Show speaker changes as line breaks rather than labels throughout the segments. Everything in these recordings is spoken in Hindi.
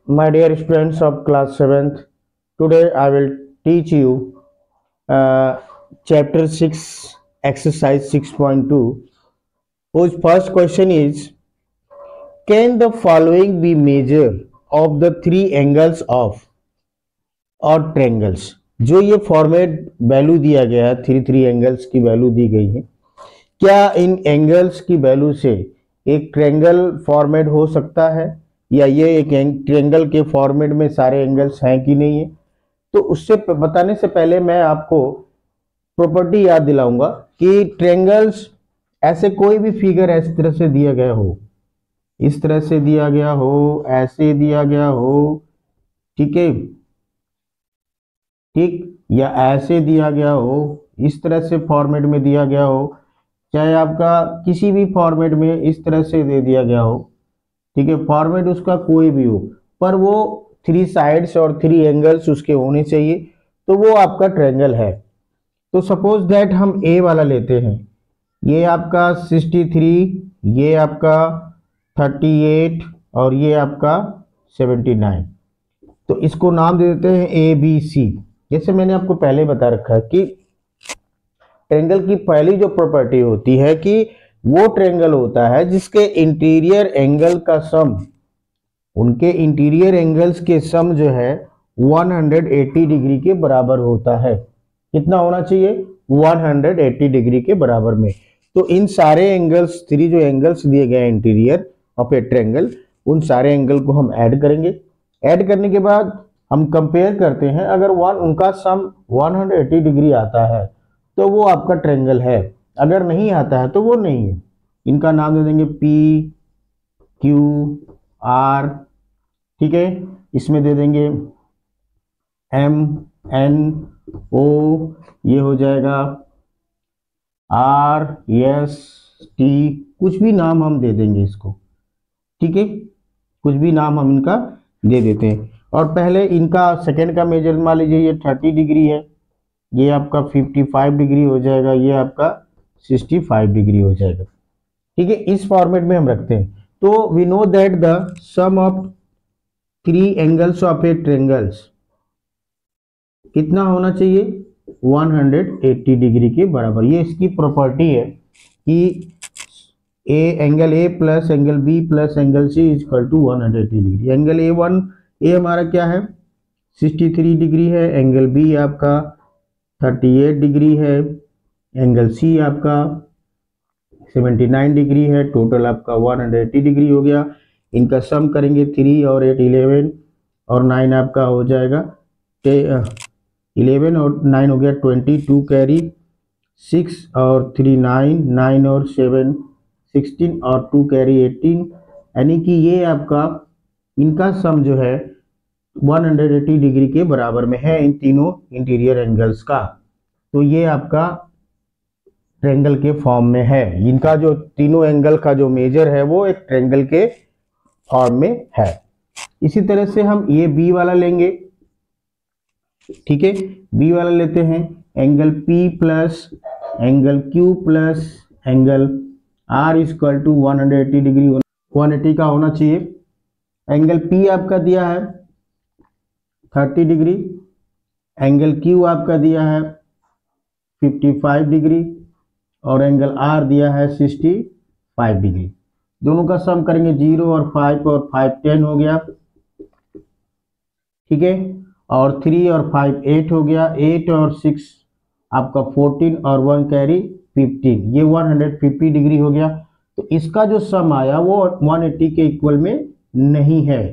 My dear students of class 7th, today I will teach you chapter 6 exercise 6.2 whose first question is, can the following be measure of the three angles of और ट्रेंगल्स। जो ये फॉर्मेट वैल्यू दिया गया है, थ्री एंगल्स की वैल्यू दी गई है, क्या इन एंगल्स की वैल्यू से एक ट्रेंगल फॉर्मेट हो सकता है या ये एक ट्रेंगल के फॉर्मेट में सारे एंगल्स हैं कि नहीं है। तो उससे बताने से पहले मैं आपको प्रॉपर्टी याद दिलाऊंगा कि ट्रेंगल्स ऐसे कोई भी फिगर इस तरह से दिया गया हो, इस तरह से दिया गया हो, ऐसे दिया गया हो, ठीक है, ठीक, या ऐसे दिया गया हो, इस तरह से फॉर्मेट में दिया गया हो, चाहे आपका किसी भी फॉर्मेट में इस तरह से दे दिया गया हो, ठीक है, फॉर्मेट उसका कोई भी हो, पर वो थ्री साइड्स और थ्री एंगल्स उसके होने चाहिए, तो वो आपका ट्रायंगल है। तो सपोज दैट हम ए वाला लेते हैं, ये आपका 63, ये आपका 38 और ये आपका 79। तो इसको नाम दे देते हैं ए बी सी। जैसे मैंने आपको पहले बता रखा है कि ट्रायंगल की पहली जो प्रॉपर्टी होती है कि वो ट्रायंगल होता है जिसके इंटीरियर एंगल का सम, उनके इंटीरियर एंगल्स के सम जो है 180 डिग्री के बराबर होता है। कितना होना चाहिए? 180 डिग्री के बराबर में। तो इन सारे एंगल्स, थ्री जो एंगल्स दिए गए इंटीरियर ऑफ ए ट्रायंगल, उन सारे एंगल को हम ऐड करेंगे। ऐड करने के बाद हम कंपेयर करते हैं, अगर उनका सम 180 डिग्री आता है तो वो आपका ट्रायंगल है, अगर नहीं आता है तो वो नहीं है। इनका नाम दे देंगे पी क्यू आर, ठीक है, इसमें दे देंगे एम एन ओ, ये हो जाएगा आर एस टी, कुछ भी नाम हम दे देंगे इसको, ठीक है, कुछ भी नाम हम इनका दे देते हैं। और पहले इनका सेकंड का मेजर मान लीजिए, ये 30 डिग्री है, ये आपका 55 डिग्री हो जाएगा, ये आपका 65 डिग्री हो जाएगा, ठीक है। इस फॉर्मेट में हम रखते हैं। तो we know that the sum of three angles of a triangles कितना होना चाहिए? 180 डिग्री के बराबर। ये इसकी प्रॉपर्टी है कि angle A plus angle B plus angle C is equal to 180 degree. Angle A हमारा क्या है? 63 डिग्री है। एंगल बी आपका 38 डिग्री है। एंगल सी आपका 79 डिग्री है। टोटल आपका 180 डिग्री हो गया। इनका सम करेंगे 3 और 8 11 और 9 आपका हो जाएगा 11 और 9 हो गया 22 कैरी, 6 और 3 9, 9 और 7 16 और 2 कैरी 18, यानी कि ये आपका इनका सम जो है 180 डिग्री के बराबर में है इन तीनों इंटीरियर एंगल्स का। तो ये आपका ट्रायंगल के फॉर्म में है। इनका जो तीनों एंगल का जो मेजर है वो एक ट्रायंगल के फॉर्म में है। इसी तरह से हम ये बी वाला लेंगे, ठीक है, बी वाला लेते हैं। Angle P plus angle Q plus angle R equal to 180 degree, 180 का होना चाहिए। एंगल P आपका दिया है 30 डिग्री, एंगल Q आपका दिया है 55 डिग्री और एंगल R दिया है 65 डिग्री। दोनों का सम करेंगे 0 और 5 और 5 10 हो गया, ठीक है, और 3 और 5 8 हो गया, 8 और 6 आपका 14 और 1 कैरी 15, ये 150 डिग्री हो गया। तो इसका जो सम आया वो 180 के इक्वल में नहीं है।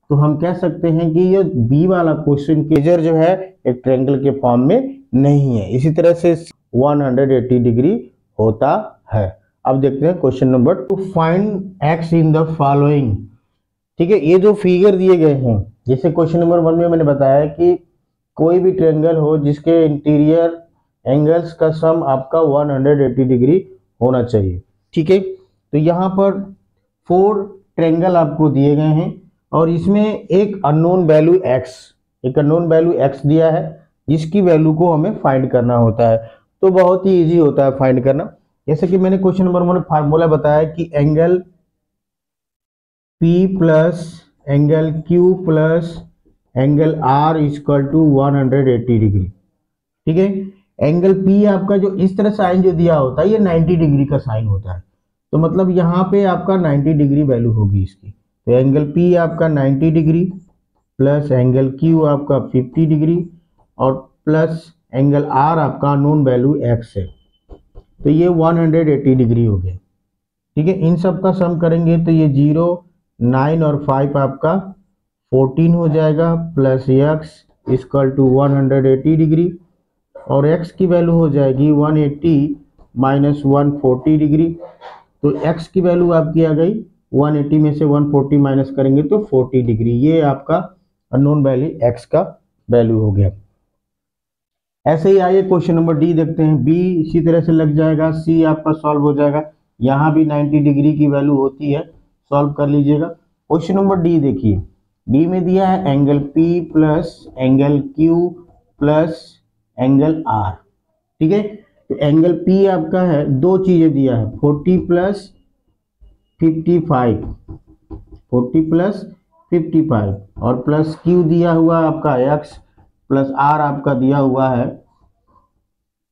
तो हम कह सकते हैं कि ये बी वाला क्वेश्चन मेजर जो है एक ट्रायंगल के फॉर्म में नहीं है। इसी तरह से 180 डिग्री होता है। अब देखते हैं question number 2, find x in the following, ठीक है। ये जो फिगर दिए गए हैं, जैसे क्वेश्चन नंबर 1 में मैंने बताया कि कोई भी ट्रायंगल हो जिसके इंटीरियर एंगल्स का सम आपका 180 डिग्री होना चाहिए, ठीक है। तो यहाँ पर 4 ट्रायंगल आपको दिए गए हैं और इसमें एक अननोन वैल्यू x दिया है जिसकी वैल्यू को हमें फाइंड करना होता है। तो बहुत ही इजी होता है फाइंड करना। जैसे कि मैंने क्वेश्चन नंबर 1 में फार्मूला बताया कि angle P plus angle Q plus angle R equal to 180 degree. ठीक है, एंगल P आपका जो इस तरह साइन जो दिया होता है ये 90 डिग्री का साइन होता है, तो मतलब यहाँ पे आपका 90 डिग्री वैल्यू होगी इसकी। तो एंगल P आपका 90 डिग्री प्लस एंगल Q आपका 50 डिग्री और प्लस एंगल R आपका नोन वैल्यू X है, तो ये 180 डिग्री हो गया। ठीक है, इन सब का सम करेंगे तो ये 0, 9 और 5 आपका 14 हो जाएगा, plus X equal to 180 degree और X की वैल्यू हो जाएगी 180 माइनस 140 डिग्री। तो X की वैल्यू आपकी आ गई 180 में से 140 माइनस करेंगे तो 40 डिग्री, ये आपका अननोन वैल्यू X का वैल्यू हो गया। ऐसे ही आइए क्वेश्चन नंबर डी देखते हैं। बी इसी तरह से लग जाएगा, सी आपका सॉल्व हो जाएगा, यहाँ भी 90 डिग्री की वैल्यू होती है, सॉल्व कर लीजिएगा। क्वेश्चन नंबर डी देखिए, डी में दिया है angle P plus angle Q plus angle R। ठीक है, तो एंगल P आपका है, दो चीजें दिया है 40 प्लस 55, 40 प्लस 55 और प्लस Q दिया हुआ आपका X प्लस R आपका दिया हुआ है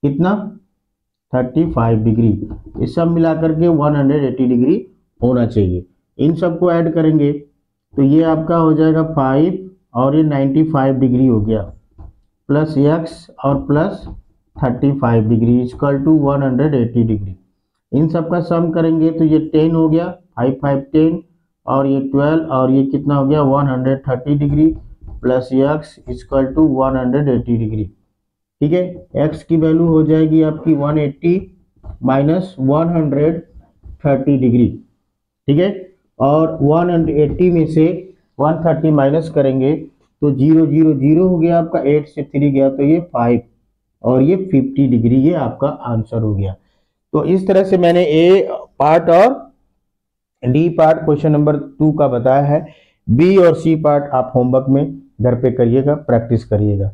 कितना 35 डिग्री। इस सब मिलाकर के 180 डिग्री होना चाहिए। इन सबको ऐड करेंगे तो ये आपका हो जाएगा 5 और ये 95 डिग्री हो गया, प्लस X और plus 35 degree equal to 180 degree. इन सब का सम करेंगे तो ये 10 हो गया, 5 5 10 और ये 12 और ये कितना हो गया 130 degree plus X equal to 180 degree. ठीक है, X की वैल्यू हो जाएगी आपकी 180 माइनस 130 डिग्री। ठीक है, और 180 में से 130 माइनस करेंगे तो 0 0 0 हो गया आपका, 8 से 3 गया तो ये 5 और ये 50 डिग्री, ये आपका आंसर हो गया। तो इस तरह से मैंने ए पार्ट और डी पार्ट क्वेश्चन नंबर 2 का बताया है। बी और सी पार्ट आप होमवर्क में घर पे करिएगा, प्रैक्टिस करिएगा।